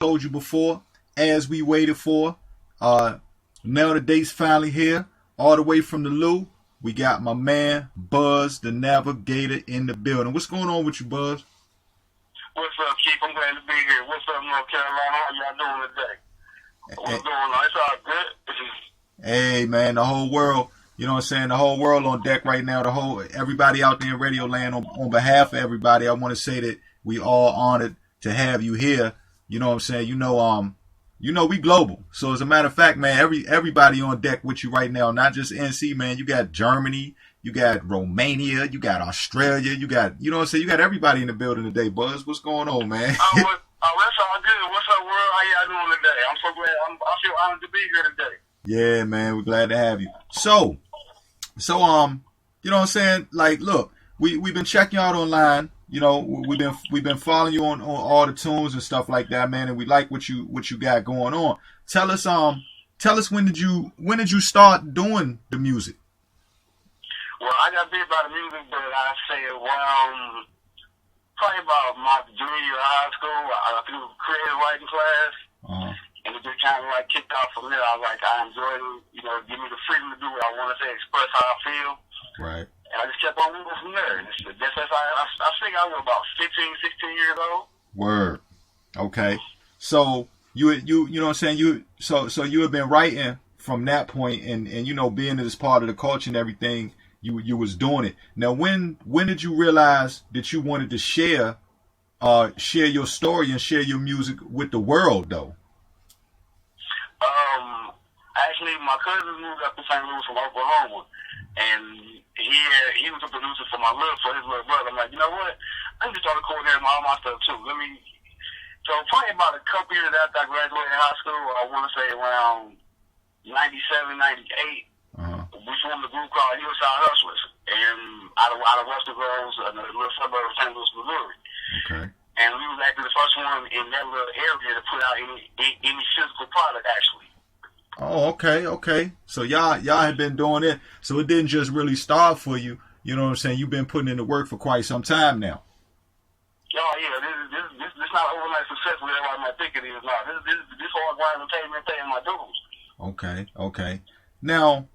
told you before, as we waited for. Now the date's finally here, all the way from the Lou. We got my man Buzz, the Navigator, in the building. What's going on with you, Buzz? What's up, Keith? I'm glad to be here. What's up, North Carolina? How y'all doing today? What's going on? It's all good. Hey, man, the whole world. You know what I'm saying? The whole world on deck right now. Everybody out there in Radio Land. On behalf of everybody, I want to say that we all honored to have you here. You know what I'm saying? You know we global. So as a matter of fact, man, everybody on deck with you right now. Not just NC, man. You got Germany, you got Romania, you got Australia, you know what I'm saying? You got everybody in the building today, Buzz. What's going on, man? Oh, that's all good. What's up, world? How y'all doing today? I'm so glad. I feel honored to be here today. Yeah, man, we're glad to have you. So, you know what I'm saying? Like, look, we've been checking you out online. You know, we've been following you on all the tunes and stuff like that, man, and we like what you got going on. Tell us when did you start doing the music? Well, I got big about the music, but I say around probably about my junior year of high school. I took a creative writing class, and it just kind of like kicked off from there. I enjoyed it, you know, give me the freedom to do what I want to say, express how I feel. Right. And I just kept on moving from there. I think I was about 15, 16 years old. Word. Okay. So you know what I'm saying? So you have been writing from that point, and you know, being this part of the culture and everything, you was doing it. Now, when did you realize that you wanted to share your story and share your music with the world, though? Actually, my cousin moved up to St. Louis from Oklahoma, and he was a producer for his little brother. I'm like, you know what? I need to start coordinating all my stuff too. So probably about a couple years after I graduated high school, I want to say around 97, 98, we formed a group called Hillside Hustlers, and out of Western Groves, a little suburb of St. Louis, Missouri. Okay. And we was actually the first one in that little area to put out any physical product, actually. Oh, okay. So y'all had been doing it. So it didn't just really start for you. You know what I'm saying? You've been putting in the work for quite some time now. Oh yeah, this not overnight success where everybody might think it is. No, this hard grind and paying my dues. Okay. Now,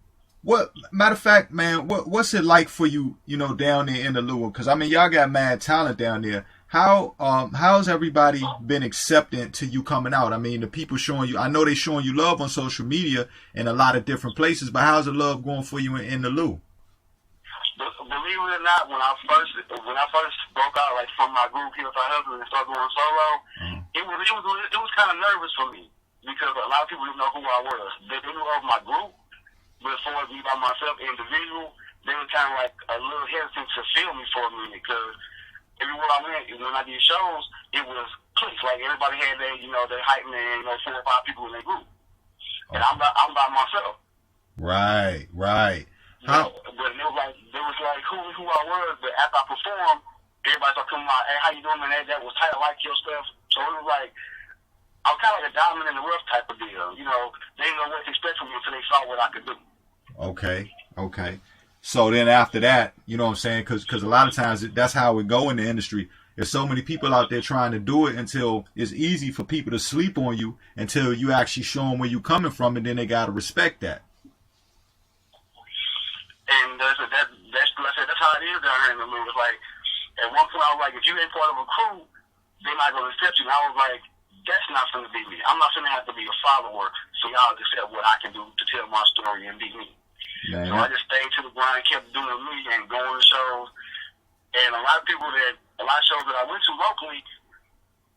matter of fact, man, what's it like for you? You know, down there in the Lua? Because I mean, y'all got mad talent down there. How's everybody been accepting to you coming out? I mean, the people showing you, I know they showing you love on social media in a lot of different places, but how's the love going for you in the Lou? Believe it or not, when I first broke out like from my group here with my husband and started going solo, it was kind of nervous for me because a lot of people didn't know who I was. They knew of my group, but as far as me by myself, individual, they were kind of like a little hesitant to feel me for a minute because everywhere I went, when I did shows, it was cliques. Like everybody had their hype man, 4 or 5 people in their group, and I'm by myself. Right. But it was like who I was. But after I performed, everybody started coming out, hey, how you doing, man? That was tight. I like your stuff. So it was like I was kind of like a diamond in the rough type of deal. You know, they didn't know what to expect from me until they saw what I could do. Okay. So then after that, you know what I'm saying? Because a lot of times that's how it go in the industry. There's so many people out there trying to do it until it's easy for people to sleep on you until you actually show them where you're coming from, and then they got to respect that. And that's how it is down here in the Lou. It's like, at one point I was like, if you ain't part of a crew, they're not going to accept you. And I was like, that's not going to be me. I'm not going to have to be a follower so y'all accept what I can do to tell my story and be me. Man. So I just stayed to the grind, kept doing me and going to shows. And a lot of shows that I went to locally,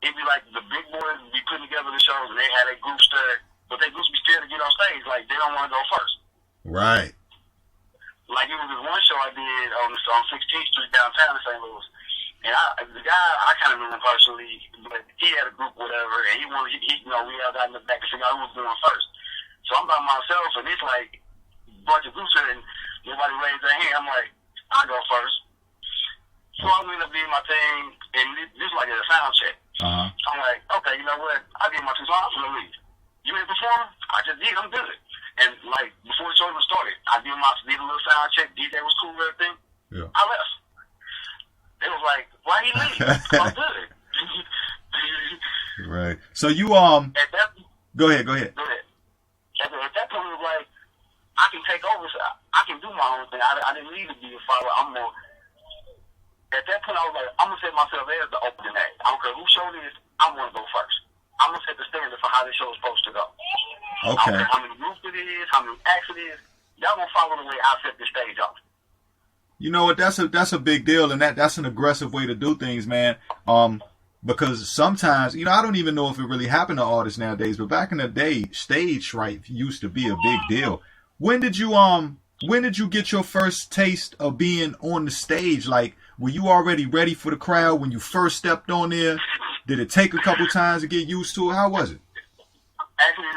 it'd be like the big boys would be putting together the shows and they had a group stud, but they groups be scared to get on stage. Like, they don't want to go first. Right. Like, it was this one show I did on 16th Street downtown in St. Louis. And the guy, I kind of knew him personally, but he had a group, whatever, and we all got in the back to figure out who was going first. So I'm by myself, and it's like a bunch of groups here, and nobody raised their hand. I'm like, I'll go first. So I ended up doing my thing, and this is like a sound check. So I'm like, okay, you know what? I'll give my 2 songs from the lead. You ain't performing? I just did. I'm good. And like before the show even started, I did a little sound check. DJ was cool, everything. Yeah. I left. They was like, why he leave? I'm good. Right. So you At that, go ahead. go ahead. At that point, it was like I can take over. So I can do my own thing. I didn't need to be a follower. I'm more. At that point, I was like, I'm gonna set myself as the opening act. I don't care who show this. I'm gonna go first. I'm gonna set the standard for how this show is supposed to go. I don't Okay. care how many groups it is, how many acts it is. Y'all gonna follow the way I set the stage off. You know what? That's a big deal, and that's an aggressive way to do things, man. Because sometimes, you know, I don't even know if it really happened to artists nowadays, but back in the day, stage fright used to be a big deal. When did you get your first taste of being on the stage? Like, were you already ready for the crowd when you first stepped on there? Did it take a couple times to get used to it? How was it? Actually,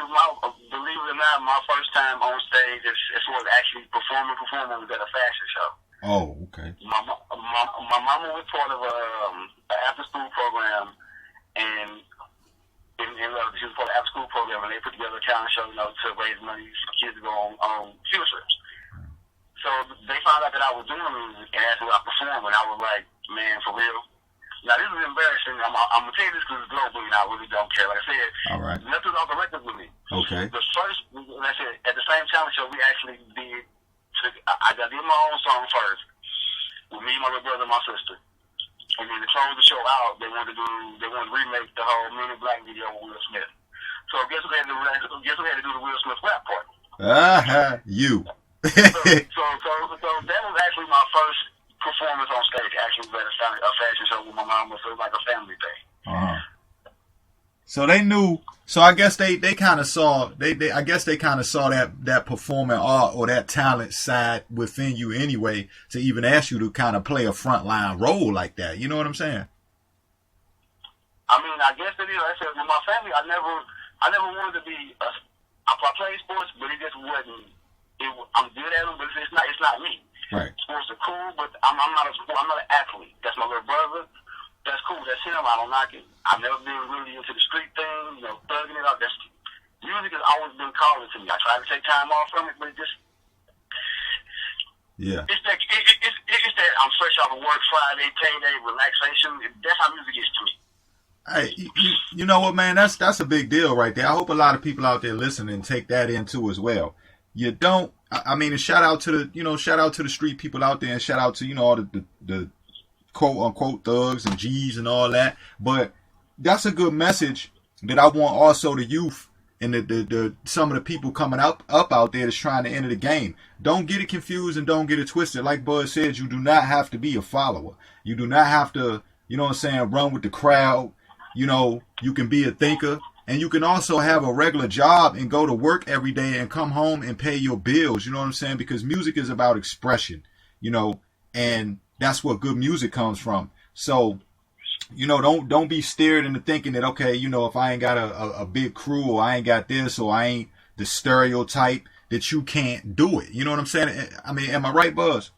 believe it or not, my first time on stage as far as actually performing was at a fashion show. Oh, okay. My mama was part of an after-school program, and she was part of the after-school program, and they put together a talent show, you know, to raise money for kids to go on field trips. So they found out that I was doing music and asked me if I perform, and I was like, man, for real? Now, this is embarrassing. I'm going to tell you this because it's global, and I really don't care. Like I said, all right, nothing's off the record with me. Okay. The first, like I said, at the same talent show, we actually did, I did my own song first, with me, my little brother, and my sister. And then to close the show out, they wanted to remake the whole Men in Black video with Will Smith. So guess who had to do the Will Smith rap part? You. so that was actually my first performance on stage. Actually, was at a fashion show with my mama, so it was like a family thing. So they knew. So I guess they kind of saw that performing art or that talent side within you anyway to even ask you to kind of play a frontline role like that. You know what I'm saying? I mean, I guess it is. Like I said, with my family, I never wanted to be. I played sports, but it just wasn't. I'm good at them, but it's not me. Right. Sports are cool, but I'm not an athlete. That's my little brother. That's cool. That's him. I don't knock it. I've never been really into the street thing, you know, thugging it out. Music has always been calling to me. I try to take time off from it, but it just. Yeah. It's that I'm fresh off of work, Friday, payday, relaxation. That's how music is to me. Hey, you know what, man? That's a big deal right there. I hope a lot of people out there listening take that into as well. You don't. I mean, and shout out to the street people out there, and shout out to, you know, all the quote unquote thugs and G's and all that. But that's a good message that I want also the youth and the some of the people coming up out there that's trying to enter the game. Don't get it confused and don't get it twisted. Like Bud said, you do not have to be a follower. You do not have to, you know what I'm saying, run with the crowd. You know, you can be a thinker. And you can also have a regular job and go to work every day and come home and pay your bills. You know what I'm saying? Because music is about expression, you know, and that's what good music comes from. So, you know, don't be steered into thinking that, okay, you know, if I ain't got a big crew or I ain't got this or I ain't the stereotype that you can't do it. You know what I'm saying? I mean, am I right, Buzz?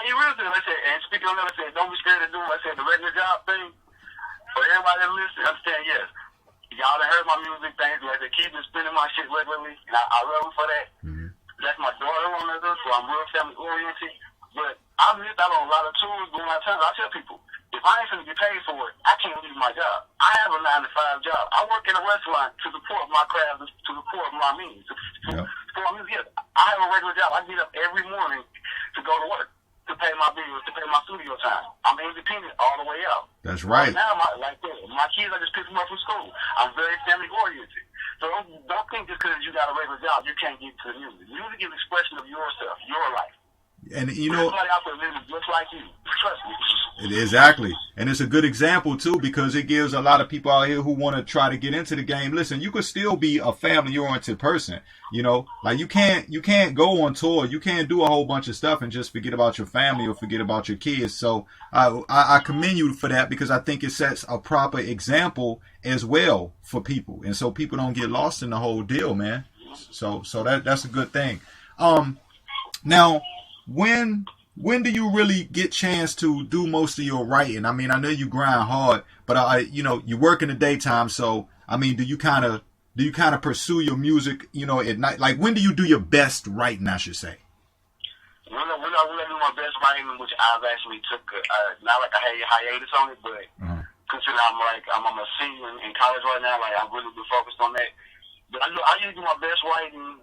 You really do. Like I said, and speaking on that, I said, don't be scared to do, like I said, the regular job thing. For everybody that listens, understand, yes. Y'all done heard my music things. Like I said, keep spinning my shit regularly, and I love it for that. Mm-hmm. That's my daughter on there, so I'm real family oriented. But I've missed out on a lot of tours during my time. I tell people, if I ain't finna get paid for it, I can't leave my job. I have a 9-to-5 job. I work in a restaurant to support my craft, to support my means, to support music. I have a regular job. I get up every morning to go to work, to pay my bills, to pay my studio time. I'm independent all the way out. That's right. Now, my kids, I just pick them up from school. I'm very family oriented. So don't think just because you got a regular job, you can't get to the music. Music is an expression of yourself, your life. And you know, somebody out there living just like you. Trust me. Exactly. And it's a good example too, because it gives a lot of people out here who want to try to get into the game. Listen, you could still be a family oriented person. You know, like you can't go on tour. You can't do a whole bunch of stuff and just forget about your family or forget about your kids. So I commend you for that, because I think it sets a proper example as well for people. And so people don't get lost in the whole deal, man. So that's a good thing. Now, when do you really get chance to do most of your writing? I mean, I know you grind hard, but you know, you work in the daytime. So, I mean, do you kind of pursue your music, you know, at night? Like, when do you do your best writing, I should say? When I do my best writing, which I've actually took, not like a hiatus on it, but consider I'm a senior in college right now. Like, I'm really focused on that. But I usually do my best writing.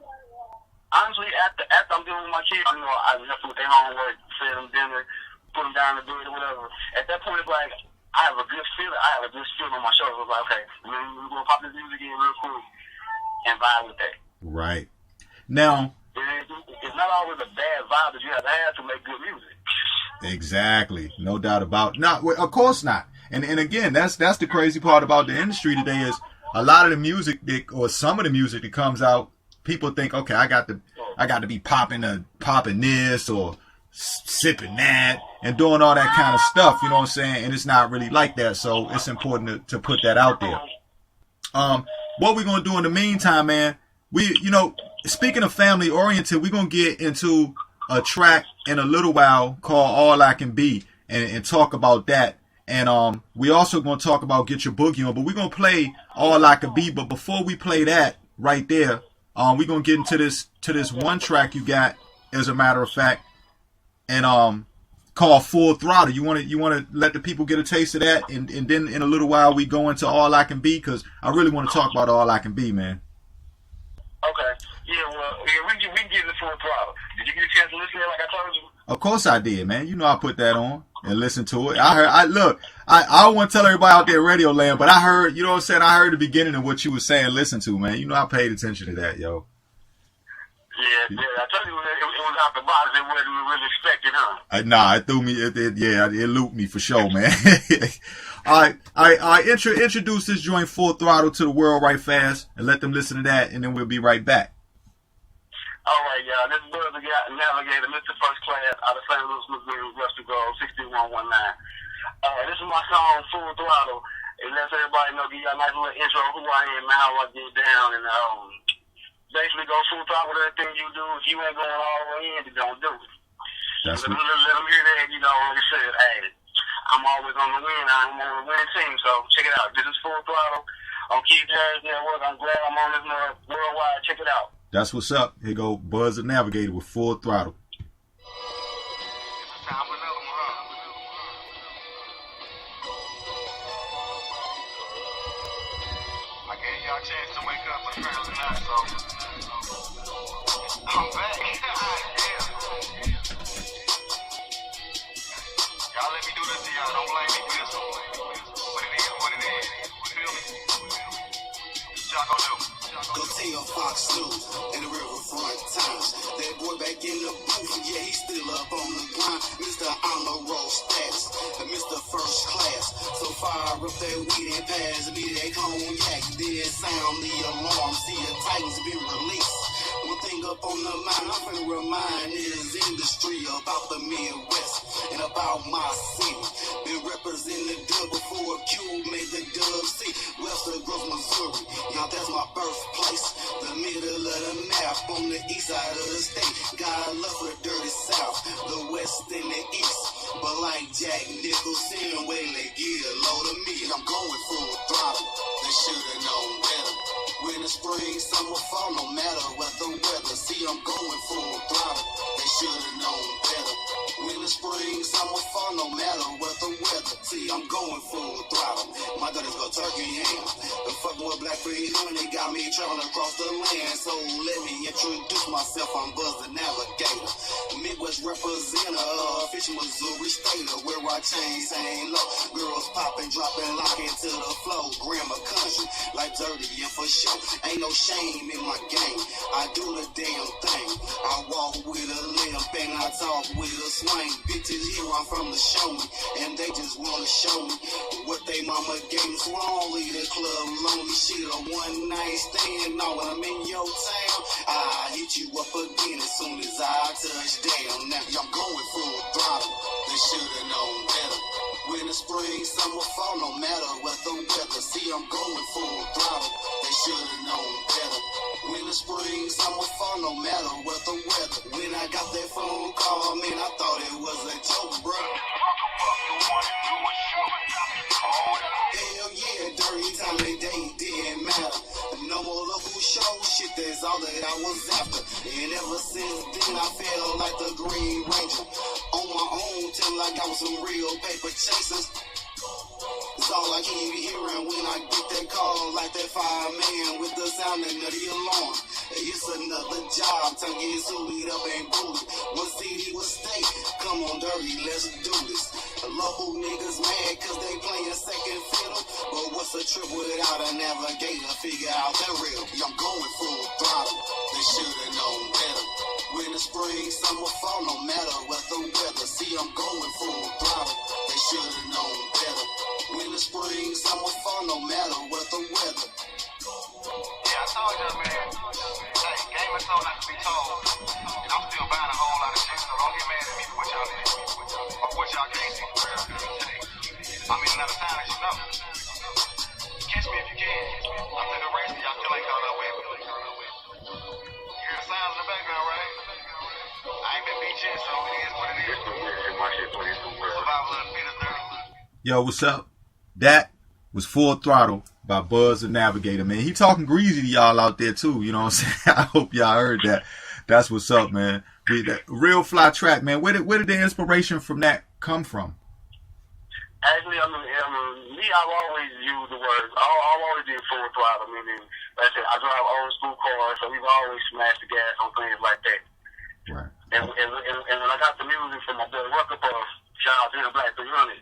Honestly, after I'm dealing with my kids, you know, I help them with their homework, feed them dinner, put them down in the bed or whatever. At that point, it's like I have a good feeling. On my shoulders. It's like, okay, we're gonna pop this music in real quick and vibe with that. Right. Now, it's not always a bad vibe that you have to make good music. Exactly, no doubt about it. No, of course not. And again, that's the crazy part about the industry today is a lot of the music or some of the music that comes out. People think, okay, I got to be popping this or sipping that and doing all that kind of stuff, you know what I'm saying? And it's not really like that, so it's important to put that out there. What we're gonna do in the meantime, man? Speaking of family oriented, we're gonna get into a track in a little while called "All I Can Be" and talk about that. And we also gonna talk about "Get Your Boogie On," but we're gonna play "All I Can Be." But before we play that right there. We're gonna get into this one track you got, as a matter of fact, and called "Full Throttle." You wanna let the people get a taste of that, and then in a little while we go into "All I Can Be" because I really want to talk about "All I Can Be," man. Okay. Yeah. Well, we can get the Full Throttle. Did you get a chance to listen to it like I told you? Of course I did, man. You know I put that on and listened to it. I don't want to tell everybody out there Radio Land, but I heard, you know what I'm saying? I heard the beginning of what you were saying, listen to, man. You know I paid attention to that, yo. Yeah. I told you it was out the box. It wasn't really expected, huh? Nah, it threw me. It looped me for sure, man. All right. Introduce this joint "Full Throttle" to the world right fast, and let them listen to that, and then we'll be right back. All right, y'all. This is the Navigator, Mr. First Class, out of St. Louis, Missouri, Western Grove, 6119. This is my song, "Full Throttle." It lets everybody know, give y'all a nice little intro of who I am and how I get down, and basically go full throttle with everything you do. If you ain't going all the way in, you don't do it. Let them hear that, you know, like I said, hey, I'm always on the win. I'm on the winning team, so check it out. This is Full Throttle on Keith Harris Network. I'm glad I'm on this worldwide. Check it out. That's what's up. Here go Buzz the Navigator with "Full Throttle." I gave y'all a chance to wake up, but apparently not, so I'm back. Y'all let me do this to y'all. Don't blame me for this one. But it is what it is. You feel me? Y'all gonna do. Go tell Fox News and the Riverfront Times. That boy back in the booth, yeah, he's still up on the grind. Mr. Honor Roll Status, Mr. First Class. So fire up that weed and pass me that cognac. Then sound the alarm, see the Titans been released. One thing up on the mind, I'm finna remind this industry about the Midwest and about my city. Been representing the dub before Q made the dub C. Western Grove, Missouri, y'all, that's my birthplace. The middle of the map on the east side of the state. God love for the dirty south, the west and the east. But like Jack Nicholson, Waylon, get a load of me. I'm going full throttle. They should've known better. Winter, spring, summer, fall, no matter what the weather. See, I'm going full throttle. They should've known better. Winter, spring, summer, fall, no matter what the weather. See, I'm going full throttle. My daughters go turkey ham. The fucking with Black Freedom, they got me traveling across the land. So let me introduce myself. I'm Buzz the Navigator, Midwest representative, fishing Missouri State, where I chains ain't low. Girls popping, dropping, locking to the flow. Grammar country, like dirty and for sure. Ain't no shame in my game. I do the damn thing. I walk with a limp and I talk with a swing. Bitches here, I'm from the show me, and they just wanna show me what they mama gave me. So I don't leave the club lonely. Shit, a one night stand. No, when I'm in your town, I hit you up again as soon as I touch down. Now I'm going full throttle. They should've known better. Winter, spring, summer, fall, no matter what the weather. See, I'm going full throttle. They should've known better. Winter, spring, summer, fall, no matter what the weather. When I got that phone call, man, I thought it was a joke, bro. Hell yeah, during time of day didn't matter. No more local show shit, that's all that I was after. And ever since then I felt like the Green Ranger. On my own till I got some real paper chasers. all I keep hearing when I get that call, like that fireman with the sounding of the alarm. It's another job, time getting suited up and booted. What city, what state? Come on, dirty, let's do this. The local niggas mad cause they playing second fiddle. But what's a trip without a navigator? Figure out that real. I'm going full throttle. They should've known better. Winter, spring, summer, fall, no matter what the weather. See, I'm going full throttle. They should've known better. Winter, spring, summer, fall, no matter what the weather. Yeah, I told you, man. Hey, game is told not to be told. And I'm still buying a whole lot of shit, so don't get mad at me for what y'all did. Or what y'all can't see for real. I mean, another time that you know. Catch me if you can. I'm in the race, y'all still ain't caught up with me. You hear the sounds in the background, right? I ain't been beat yet, so it is what it is. Survival of the fittest, dirty. Yo, what's up? That was Full Throttle by Buzz the Navigator, man. He talking greasy to y'all out there too, you know what I'm saying? I hope y'all heard that. That's what's up, man. That real fly track, man. Where did the inspiration from that come from? Actually, I mean, me, I've always used the words. I've always did full throttle. Meaning, like I said, I drive old school cars, so we've always smashed the gas on things like that. Right. And when I got the music from my boy Rucker Puff, shout out to him, Black 300.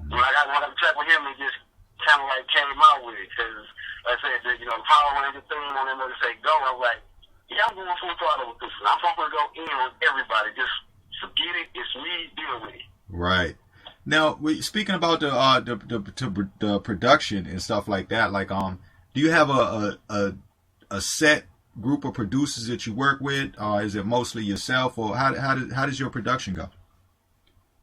When I got the track with him, it just kind of like came out with it. Because, like I said, the Power Ranger thing on that motor say go. I was like, yeah, I'm going full throttle with this one. I'm not going to go in on everybody. Just forget it. It's me. Deal with it. Right. Now, speaking about the production and stuff like that, like do you have a set group of producers that you work with, or is it mostly yourself, or how does your production go?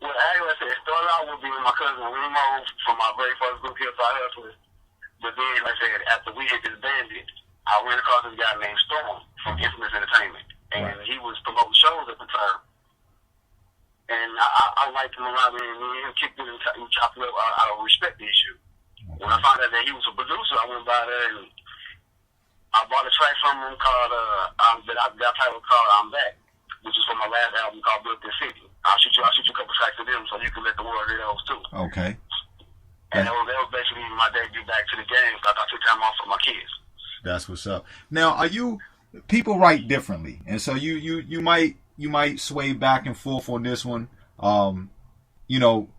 Well, actually, like I said, it started out with being my cousin Remo from my very first group here, so I hustled. But then, like I said, after we had disbanded, I ran across this guy named Storm from Infamous Entertainment, and he was promoting shows at the time. And I liked him a lot, and me and him kicked it and chopped it up out of respect issue. Okay. When I found out that he was a producer, I went by there and I bought a track from him called that title called "I'm Back," which is from my last album called "Built This City." I'll shoot you a couple tracks of them so you can let the world hear those too. Okay. And that was basically my debut back to the game. So I took time off for my kids. That's what's up. Now, people write differently, and so you might sway back and forth on this one,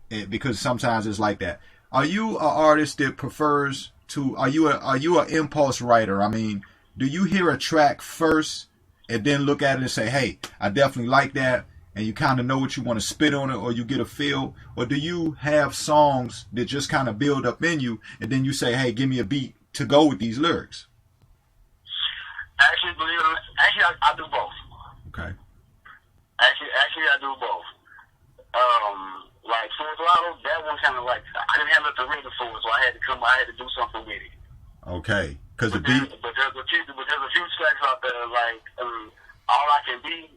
because sometimes it's like that. Are you an artist that prefers to? Are you an impulse writer? I mean, do you hear a track first and then look at it and say, "Hey, I definitely like that," and you kind of know what you want to spit on it, or you get a feel, or do you have songs that just kind of build up in you, and then you say, "Hey, give me a beat to go with these lyrics"? Actually, I do both. Okay. Actually, I do both. Like Full Throttle, that one kind of like I didn't have nothing written for it, so I had to do something with it. Okay, because the beat. beat. But there's a few tracks out there like All I Can Be.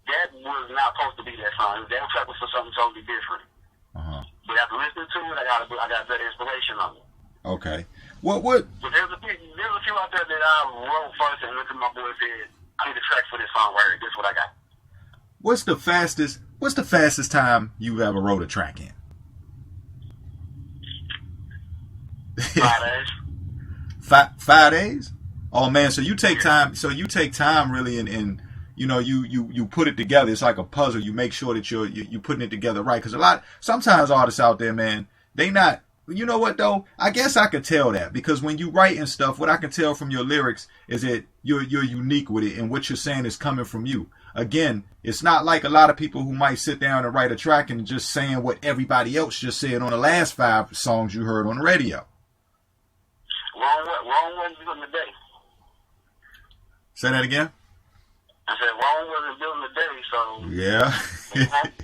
That was not supposed to be that song. That track was for something totally different. But after listening to it, I got better inspiration on it. Okay. What? But there's a few out there that I wrote first and looked at my boy and said, I need a track for this song right here. This is what I got. What's the fastest time you ever wrote a track in? 5 days. 5 days? Oh man, so you take time. So you take time really, and you put it together. It's like a puzzle. You make sure that you're putting it together right. Because sometimes artists out there, man, they not. You know what though? I guess I could tell that, because when you write and stuff, what I can tell from your lyrics is that you're unique with it, and what you're saying is coming from you. Again, it's not like a lot of people who might sit down and write a track and just saying what everybody else just said on the last 5 songs you heard on the radio. Wrong wasn't building the day. Say that again? I said wrong wasn't building the day, so yeah.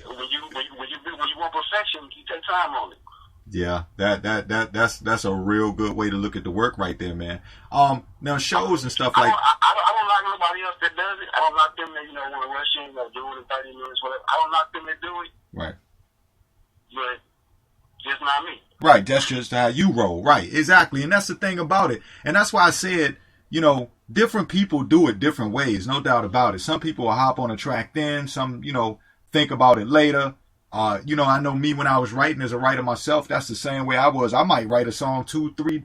when you want perfection, you take time on it. Yeah, that's a real good way to look at the work right there, man. Now shows and stuff like. I don't like nobody else that does it. I don't like them that want to rush in or do it in 30 minutes, whatever. I don't like them that do it. Right. But just not me. Right, that's just how you roll. Right, exactly, and that's the thing about it, and that's why I said, different people do it different ways, no doubt about it. Some people will hop on a track then, some think about it later. You know, I know me when I was writing as a writer myself, that's the same way I was. I might write a song three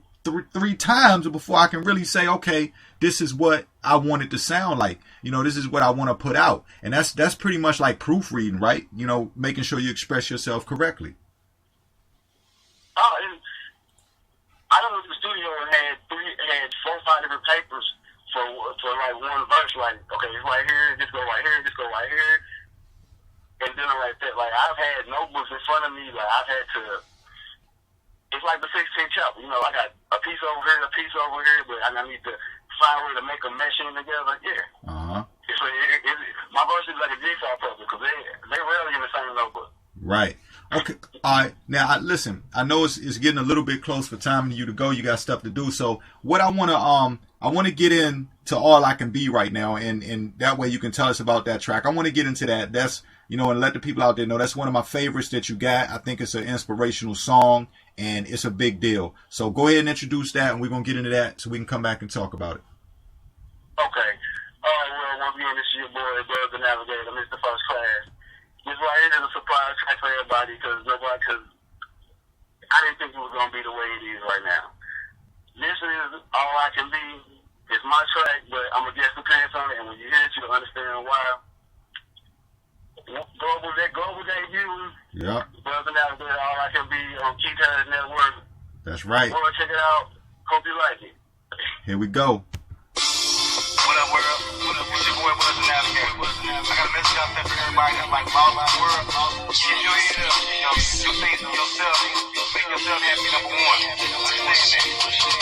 times before I can really say, okay, this is what I want it to sound like. You know, this is what I want to put out. And that's pretty much like proofreading, right? You know, making sure you express yourself correctly. Oh, and I know the studio had 4 or 5 different papers for like one verse. Like, okay, it's right here, this go right here, this go right here, and then like that. Like, I've had notebooks in front of me. Like, I've had to. It's like the 16th chapter. You know, I got a piece over here, a piece over here, but I need to find a way to make them meshing together. Yeah. My verse is like a jigsaw puzzle because they rarely in the same notebook. Right. Okay. All right. Now, listen. I know it's getting a little bit close for time for you to go. You got stuff to do. So, what I want to get into All I Can Be right now, and that way you can tell us about that track. I want to get into that. That's, you know, and let the people out there know that's one of my favorites that you got. I think it's an inspirational song, and it's a big deal. So go ahead and introduce that, and we're gonna get into that so we can come back and talk about it. Okay. Well, once again, this is your boy, the Navigator, Mr. First Class. This right here is a surprise track for everybody because I didn't think it was going to be the way it is right now. This is All I Can Be. It's my track, but I'm going to guest appearance on it, and when you hear it, you'll understand why. Global debut. Yeah. Brother Navigator, All I Can Be on KeithHarris Netwerk. That's right. Boy, check it out. Hope you like it. Here we go. What up, world? It's your boy, Brother Navigator. I got a message out there for everybody that's like all over the world. Keep your head up. You know, do things for yourself. Make yourself happy, number one. Understand that.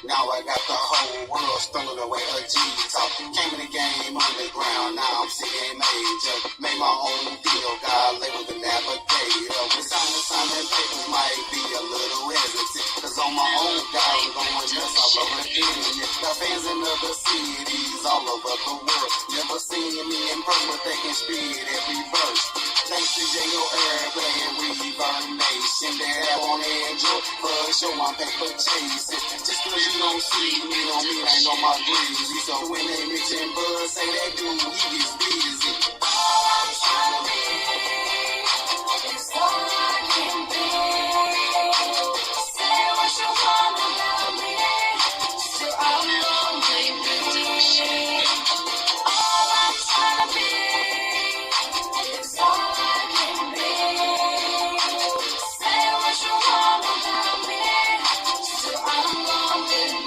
Now I got the whole world stumbled away her G-talk. Came in the game underground, now I'm seeing major. Made my own deal, got labeled the Navigator. With signing papers might be a little hesitant, cause on my own guy I'm going nuts all over the internet. Got fans in other cities all over the world. Never seen me in person, but they can spit every verse. Thanks to J.O. Airplay and Reverb Nation, they have on Android for a show I'm paper chasing. Just cause you don't see me don't mean I know my breezy. So when they mention Buzz, say that dude, he gets busy. All I'm trying to be is all I can be. Say what you want about me, so I'm gonna make the decision. All I'm trying to be is all I can be. Say what you want about me, so I'm gonna make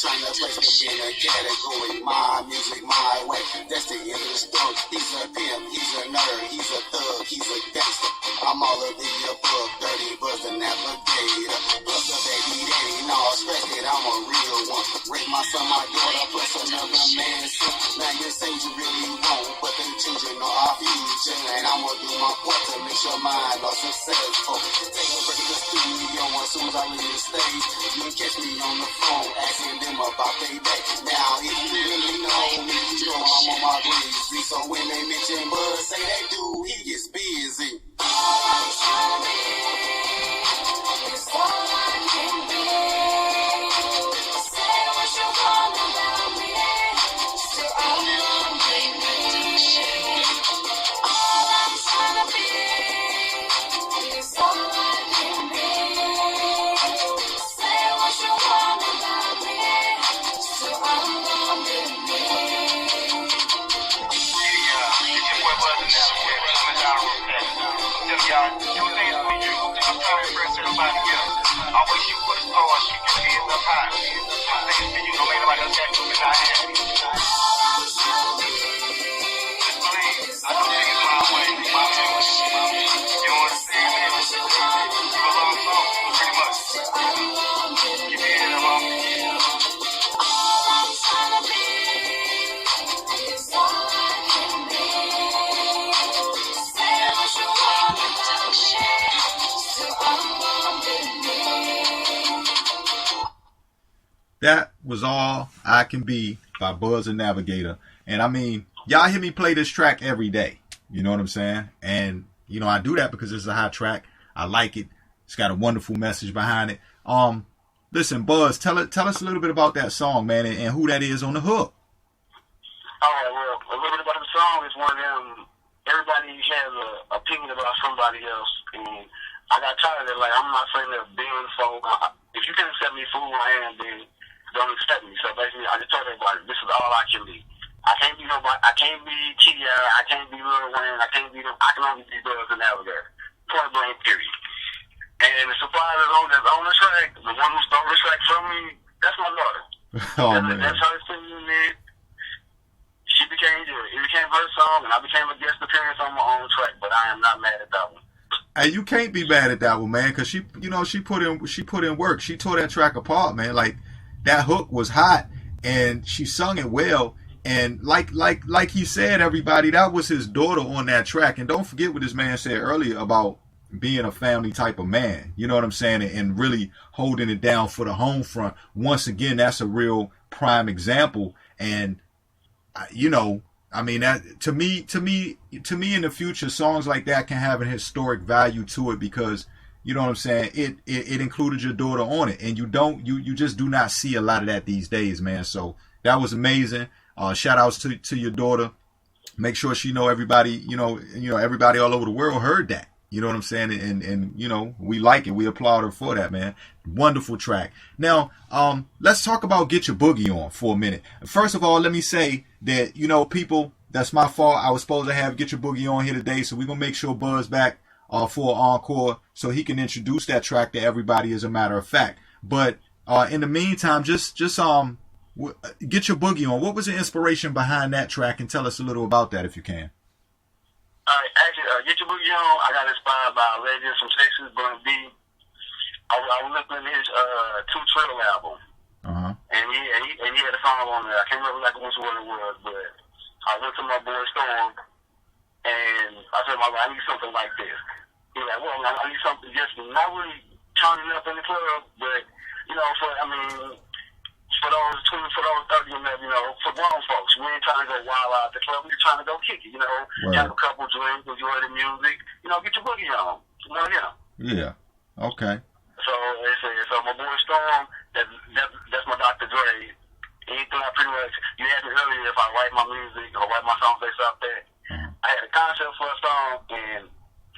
trying to place me in a category, my music, my way. That's the end of the story. He's a pimp, he's a nerd, he's a thug, he's a gangster. I'm all of the above, dirty Buzz the Navigator. Plus a baby daddy, no, scratch it, I'm a real one. Raise my son, my daughter, plus another man's son. Now you say you really won't, but the children are our future. And I'ma do my part to make sure mine are successful. Take a break to the studio as soon as I leave the stage. You can catch me on the phone, asking them about they day. Now, if you really know me, you know I'm on my breezy. So when they mention Buzz, say that dude, he gets busy. All I'm trying to be is all I can be. Say what you want about me, so I'm gonna make the decision. All I'm trying to be is all I can be. Say what you want about me, so I'm gonna make the decision. It's your boy Buzz the Navigator. Y'all, do things for you. I'm trying to impress everybody else. Always shoot for the stars, keep your heads up high. Do things for you, don't make nobody else happy if not happy. Just believe, I do things my way, my music. You understand me? You belong to pretty much. Keep your head up, mama. All I'm trying to be is all I can be. That was All I Can Be by Buzz and Navigator. And I mean, y'all hear me play this track every day. You know what I'm saying? And, you know, I do that because it's a hot track. I like it. It's got a wonderful message behind it. Listen, Buzz, tell us a little bit about that song, man, and who that is on the hook. All right, well, a little bit about the song is one of them, everybody has an opinion about somebody else, and I got tired of it. Like, I'm not saying that being so, if you can accept me for who I am, then don't accept me. So basically, I just told everybody, this is all I can be. I can't be nobody, I can't be T.I., I can't be Lil Wayne, I can only be Buzz and Navigator. Point blank, period. And the surprise that's on the track, the one who stole the track from me, that's my daughter. Oh, man. That's her singing it. It became her song, and I became a guest appearance on my own track, but I am not mad at that one. And you can't be mad at that one, man, because she put in work. She tore that track apart, man. Like, that hook was hot, and she sung it well. And like he said, everybody, that was his daughter on that track. And don't forget what this man said earlier about being a family type of man. You know what I'm saying? And really holding it down for the home front. Once again, that's a real prime example. And you know, I mean, that to me in the future, songs like that can have an historic value to it because, you know what I'm saying, it included your daughter on it, and you just do not see a lot of that these days, man. So that was amazing. Shout outs to your daughter. Make sure she know everybody, you know, everybody all over the world heard that. You know what I'm saying? And you know, we like it. We applaud her for that, man. Wonderful track. Now, let's talk about Get Your Boogie On for a minute. First of all, let me say that, you know, people, that's my fault. I was supposed to have Get Your Boogie On here today, so we're going to make sure Buzz back for an encore so he can introduce that track to everybody, as a matter of fact. But in the meantime, just Get Your Boogie On. What was the inspiration behind that track? And tell us a little about that if you can. Actually, Get Your Boogie On, I got inspired by a legend from Texas, Bun B. I was listening to his 2 Trail album. And he had a song on there. I can't remember like which one it was, but I went to my boy Storm, and I said, I need something like this. He was like, well, I need something just not really turning up in the club, but, you know, for those 20, for those 30, you know, for grown folks. We ain't trying to go wild out at the club. We're trying to go kick it, you know, have a couple drinks, enjoy the music, you know, get your boogie on. You know, yeah. Okay. So my boy Storm, that's my Dr. Dre. Anything I pretty much, you asked me earlier if I write my music or write my songs based off that. I had a concept for a song, and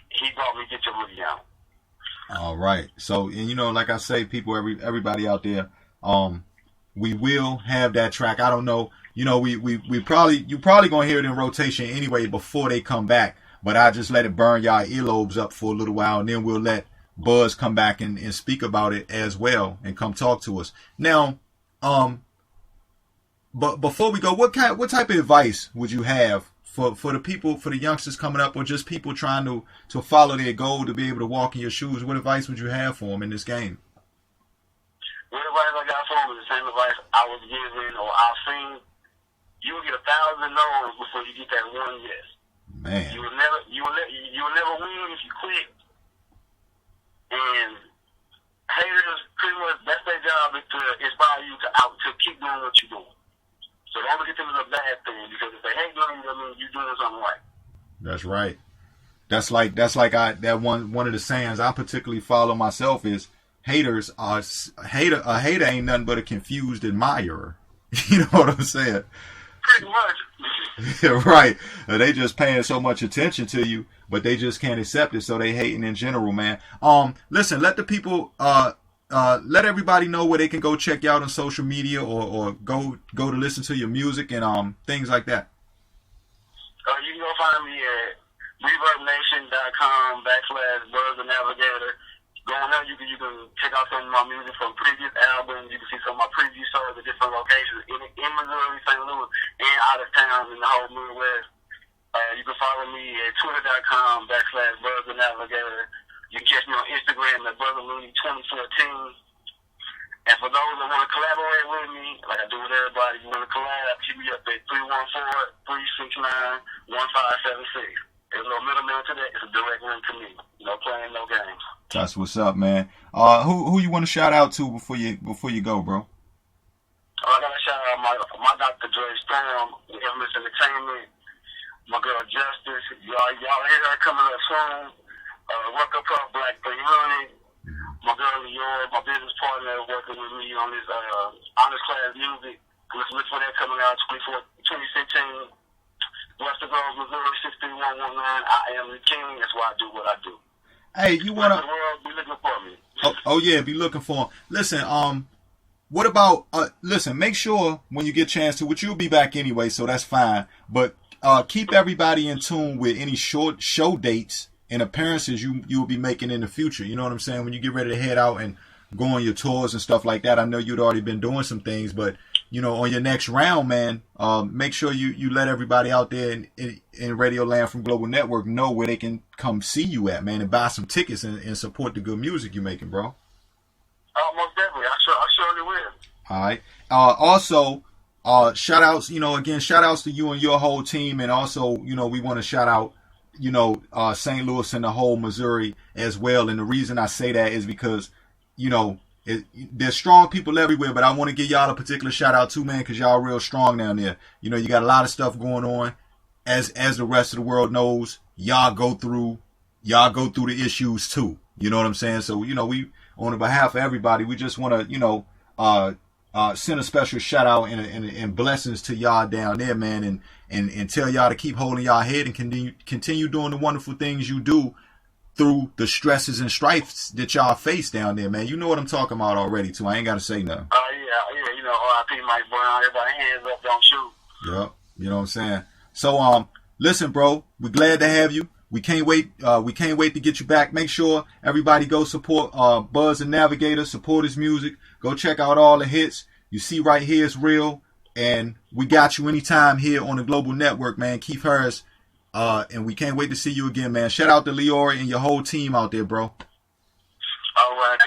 he brought me Get Your Boogie On. All right. So, and you know, like I say, people, everybody out there, we will have that track. I don't know. You know, you probably gonna hear it in rotation anyway before they come back. But I just let it burn y'all earlobes up for a little while, and then we'll let Buzz come back and speak about it as well and come talk to us. Now, but before we go, what type of advice would you have for the people, for the youngsters coming up, or just people trying to follow their goal to be able to walk in your shoes? What advice would you have for them in this game? What advice I got for them is the same advice I was given or I've seen. You will get 1,000 no's before you get that one yes. Man. You will never win if you quit. And haters, pretty much, that's their job, is to inspire you to keep doing what you're doing. So don't look at them as a bad thing, because if they hate doing it, I mean, you're doing something right. That's right. That's like one of the sayings I particularly follow myself is haters are a hater ain't nothing but a confused admirer. You know what I'm saying? Pretty much. Right. They just paying so much attention to you, but they just can't accept it, so they hating in general, man. Listen, let the people let everybody know where they can go check you out on social media or go to listen to your music and things like that. You can go find me at ReverbNation.com/Buzz the Navigator. Go on there, you can check out some of my music from previous albums. You can see some of my preview shows at different locations in Missouri, St. Louis, and out of town in the whole Midwest. You can follow me at Twitter.com/Buzz the Navigator. You can catch me on Instagram at BrotherLooney2014. And for those that want to collaborate with me, like I do with everybody, you want to collab, hit me up at 314-369-1576. There's no middleman to that. It's a direct link to me. No playing, no games. That's what's up, man. Who you want to shout out to before you go, bro? my Dr. Dre Storm, Infamous Entertainment, my girl Justice. Y'all hear her coming up soon. Work Up Puff Black 300. My girl Leora, my business partner, working with me on this honors class music. Look for that coming out 2016. Western Grove, Missouri, 63119. I am the king. That's why I do what I do. Hey, you wanna? The world be looking for me. Oh yeah, be looking for him. Listen, what about listen, make sure when you get a chance to, which you'll be back anyway, so that's fine. But keep everybody in tune with any short show dates and appearances you'll be making in the future. You know what I'm saying? When you get ready to head out and go on your tours and stuff like that. I know you'd already been doing some things, but you know, on your next round, man, make sure you let everybody out there in Radio Land from Global Network know where they can come see you at, man, and buy some tickets and support the good music you're making, bro. Most definitely. I surely will. All right. Also, shout outs, you know, again, shout outs to you and your whole team. And also, you know, we want to shout out, you know, St. Louis and the whole Missouri as well. And the reason I say that is because, you know, there's strong people everywhere, but I want to give y'all a particular shout out too, man, because y'all real strong down there. You know, you got a lot of stuff going on. As the rest of the world knows, y'all go through the issues too. You know what I'm saying? So, you know, we, on behalf of everybody, we just want to, you know, send a special shout out and blessings to y'all down there, man, and tell y'all to keep holding y'all head and continue doing the wonderful things you do through the stresses and strifes that y'all face down there, man. You know what I'm talking about already, too. I ain't got to say nothing. Yeah, you know, R.I.P. Mike Brown, everybody hands up, don't shoot. Yep, you know what I'm saying? So, listen, bro, we're glad to have you. We can't wait to get you back. Make sure everybody go support Buzz and Navigator, support his music. Go check out all the hits. You see right here, it's real. And we got you anytime here on the Global Network, man. Keith Harris. And we can't wait to see you again, man. Shout out to Leora and your whole team out there, bro. All right.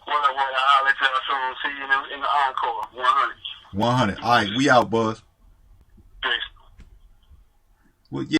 I'll let y'all soon. See you in the encore. 100. 100. All right, we out, Buzz. Peace. Well, yeah.